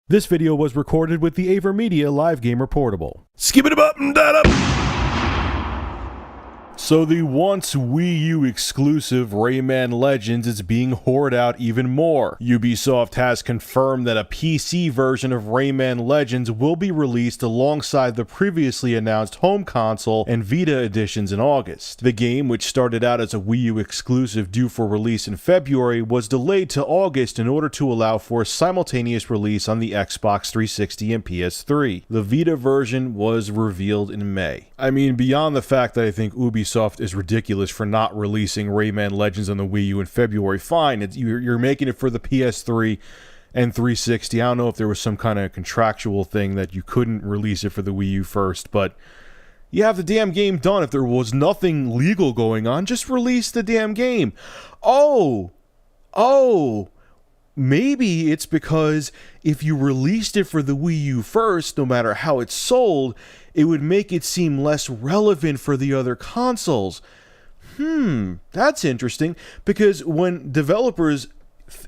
This video was recorded with the AverMedia Live Gamer Portable. Skip it up and that up. So the once Wii U exclusive Rayman Legends is being hoarded out even more. Ubisoft has confirmed that a PC version of Rayman Legends will be released alongside the previously announced home console and Vita editions in August. The game, which started out as a Wii U exclusive due for release in February, was delayed to August in order to allow for a simultaneous release on the Xbox 360 and PS3. The Vita version was revealed in May. I mean, beyond the fact that I think Ubisoft is ridiculous for not releasing Rayman Legends on the Wii U in February. Fine, you're making it for the PS3 and 360. I don't know if there was some kind of contractual thing that you couldn't release it for the Wii U first, but you have the damn game done. If there was nothing legal going on, just release the damn game. Oh, maybe it's because if you released it for the Wii U first, no matter how it's sold, it would make it seem less relevant for the other consoles. That's interesting, because when developers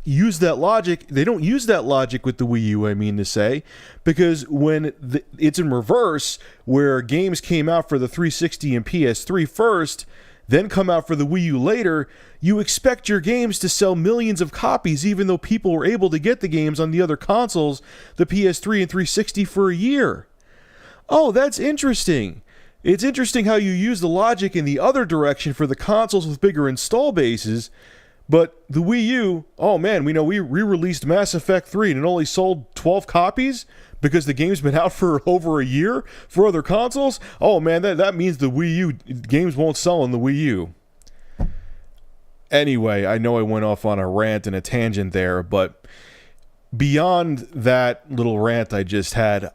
use that logic, they don't use that logic with the Wii U, I mean to say, because when it's in reverse, where games came out for the 360 and PS3 first, then come out for the Wii U later, you expect your games to sell millions of copies even though people were able to get the games on the other consoles, the PS3 and 360, for a year. Oh, that's interesting. It's interesting how you use the logic in the other direction for the consoles with bigger install bases, but the Wii U, oh man, we re-released Mass Effect 3 and it only sold 12 copies because the game's been out for over a year for other consoles? Oh man, that means the Wii U games won't sell on the Wii U. Anyway, I know I went off on a rant and a tangent there, but beyond that little rant I just had,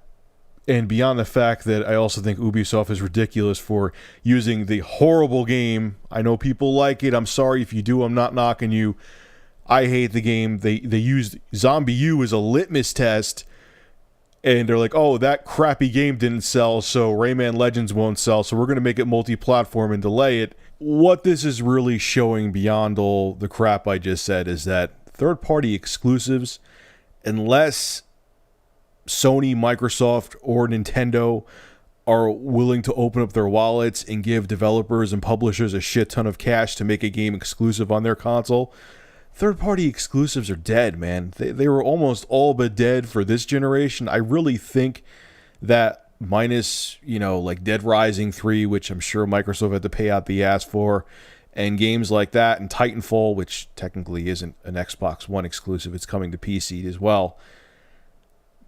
and beyond the fact that I also think Ubisoft is ridiculous for using the horrible game. I know people like it. I'm sorry if you do. I'm not knocking you. I hate the game. They used Zombie U as a litmus test, and they're like, oh, that crappy game didn't sell, so Rayman Legends won't sell, so we're going to make it multi-platform and delay it. What this is really showing beyond all the crap I just said is that third-party exclusives, unless Sony, Microsoft, or Nintendo are willing to open up their wallets and give developers and publishers a shit ton of cash to make a game exclusive on their console, third-party exclusives are dead, man. They were almost all but dead for this generation. I really think that minus, like Dead Rising 3, which I'm sure Microsoft had to pay out the ass for, and games like that, and Titanfall, which technically isn't an Xbox One exclusive, it's coming to PC as well,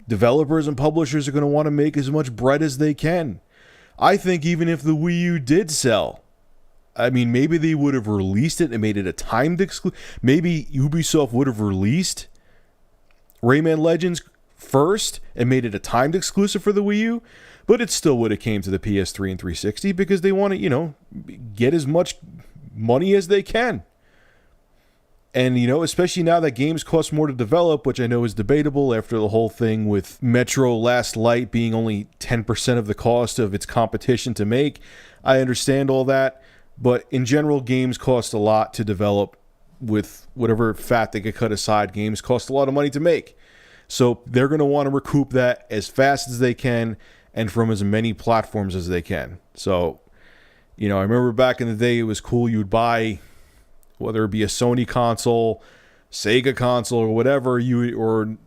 developers and publishers are going to want to make as much bread as they can. I think even if the Wii U did sell, I mean, maybe they would have released it and made it a timed exclusive. Maybe Ubisoft would have released Rayman Legends first and made it a timed exclusive for the Wii U, but it still would have came to the PS3 and 360 because they want to, get as much money as they can. And, especially now that games cost more to develop, which I know is debatable after the whole thing with Metro Last Light being only 10% of the cost of its competition to make. I understand all that. But in general, games cost a lot to develop. With whatever fat they could cut aside, games cost a lot of money to make. So they're going to want to recoup that as fast as they can and from as many platforms as they can. So, I remember back in the day, it was cool. You'd buy, whether it be a Sony console, Sega console, or whatever, or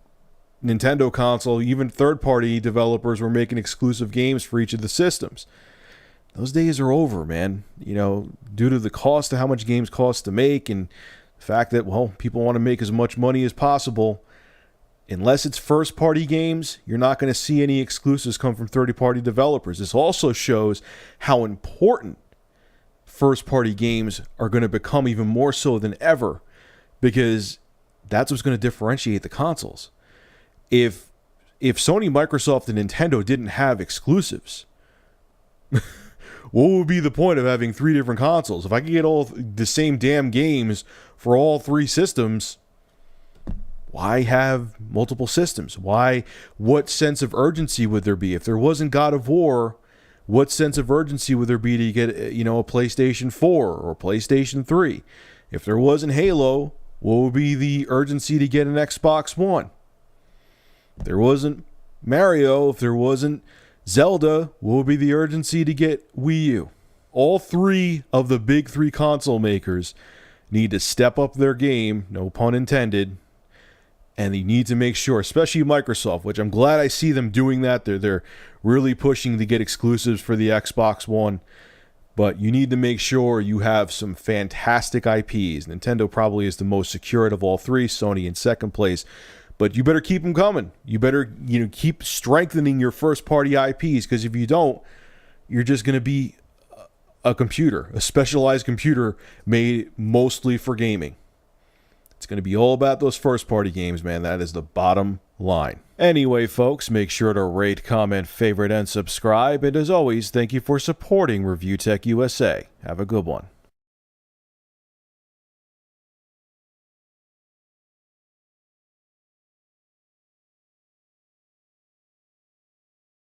Nintendo console, even third-party developers were making exclusive games for each of the systems. Those days are over, man. Due to the cost of how much games cost to make and the fact that, people want to make as much money as possible, unless it's first-party games, you're not going to see any exclusives come from third-party developers. This also shows how important first-party games are going to become even more so than ever, because that's what's going to differentiate the consoles. If Sony, Microsoft, and Nintendo didn't have exclusives, what would be the point of having 3 different consoles? If I could get all the same damn games for all 3 systems, why have multiple systems? What sense of urgency would there be? If there wasn't God of War, what sense of urgency would there be to get, a PlayStation 4 or PlayStation 3? If there wasn't Halo, what would be the urgency to get an Xbox One? If there wasn't Mario, if there wasn't Zelda, what would be the urgency to get Wii U? All three of the big three console makers need to step up their game, no pun intended, and they need to make sure, especially Microsoft, which I'm glad I see them doing that. They're really pushing to get exclusives for the Xbox One, but you need to make sure you have some fantastic IPs. Nintendo probably is the most secure out of all three, Sony in second place, but you better keep them coming. You better keep strengthening your first-party IPs, because if you don't, you're just going to be a computer, a specialized computer made mostly for gaming. It's going to be all about those first-party games, man. That is the bottom line. Anyway, folks, make sure to rate, comment, favorite, and subscribe. And as always, thank you for supporting Review Tech USA. Have a good one.